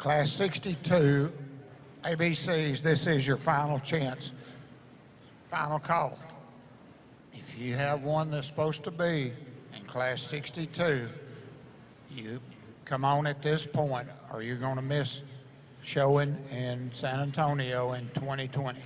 Class 62, ABCs, this is your final chance. Final call. If you have one that's supposed to be in Class 62, you come on at this point, or you're going to miss showing in San Antonio in 2020.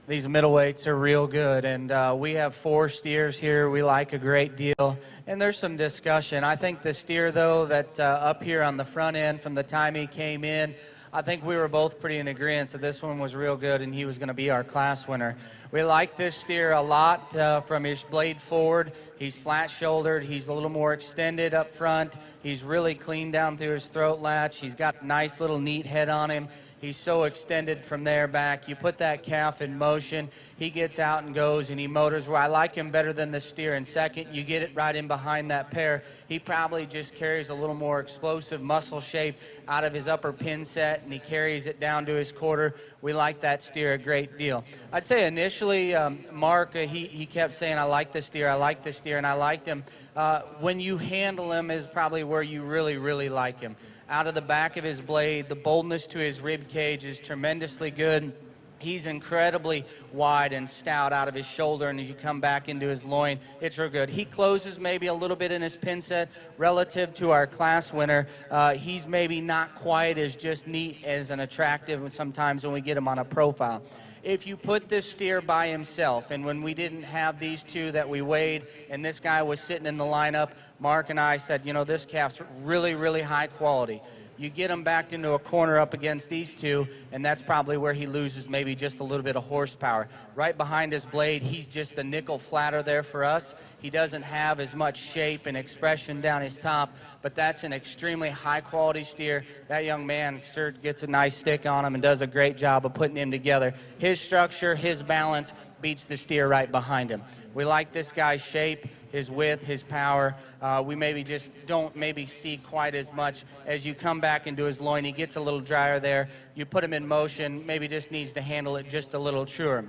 These middleweights are real good, and we have 4 steers here we like a great deal, and there's some discussion. I think the steer, though, that up here on the front end from the time he came in, I think we were both pretty in agreement that this one was real good and he was going to be our class winner. We like this steer a lot from his blade forward. He's flat-shouldered. He's a little more extended up front. He's really clean down through his throat latch. He's got a nice little neat head on him. He's so extended from there back. You put that calf in motion, he gets out and goes, and he motors. Where I like him better than the steer. And second, you get it right in behind that pair. He probably just carries a little more explosive muscle shape out of his upper pin set, and he carries it down to his quarter. We like that steer a great deal. I'd say initially, Mark, he kept saying, I like this steer, I like this steer, and I liked him. When you handle him is probably where you really, really like him. Out of the back of his blade, the boldness to his rib cage is tremendously good. He's incredibly wide and stout out of his shoulder, and as you come back into his loin, it's real good. He closes maybe a little bit in his pin set relative to our class winner. He's maybe not quite as just neat as an attractive sometimes when we get him on a profile. If you put this steer by himself, and when we didn't have these two that we weighed, and this guy was sitting in the lineup, Mark and I said, you know, this calf's really, really high quality. You get him backed into a corner up against these two, and that's probably where he loses maybe just a little bit of horsepower. Right behind his blade, he's just a nickel flatter there for us. He doesn't have as much shape and expression down his top, but that's an extremely high-quality steer. That young man sure gets a nice stick on him and does a great job of putting him together. His structure, his balance beats the steer right behind him. We like this guy's shape. his width, his power. We maybe just don't maybe see quite as much. As you come back into his loin, he gets a little drier there. You put him in motion, maybe just needs to handle it just a little truer.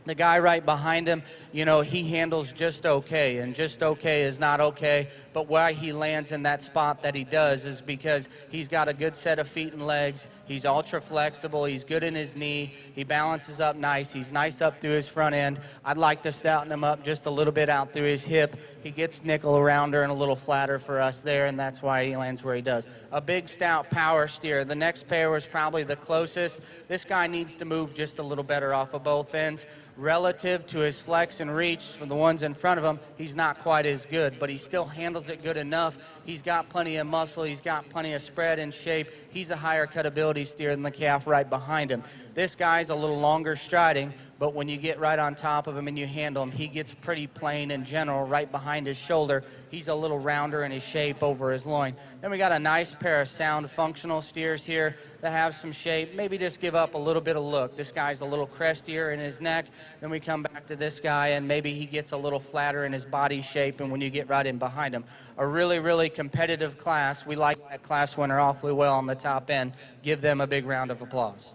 The guy right behind him, you know, he handles just okay, and just okay is not okay, but why he lands in that spot that he does is because he's got a good set of feet and legs, he's ultra flexible, he's good in his knee, he balances up nice, he's nice up through his front end. I'd like to stouten him up just a little bit out through his hip. He gets nickel arounder and a little flatter for us there, and that's why he lands where he does. A big, stout power steer. The next pair was probably the closest. This guy needs to move just a little better off of both ends. Relative to his flex and reach for the ones in front of him, he's not quite as good, but he still handles it good enough. He's got plenty of muscle, he's got plenty of spread and shape. He's a higher cutability steer than the calf right behind him. This guy's a little longer striding, but when you get right on top of him and you handle him, he gets pretty plain in general right behind his shoulder. He's a little rounder in his shape over his loin. Then we got a nice pair of sound functional steers here that have some shape. Maybe just give up a little bit of look. This guy's a little crestier in his neck. Then we come back to this guy, and maybe he gets a little flatter in his body shape, and when you get right in behind him. A really, really competitive class. We like that class winner awfully well on the top end. Give them a big round of applause.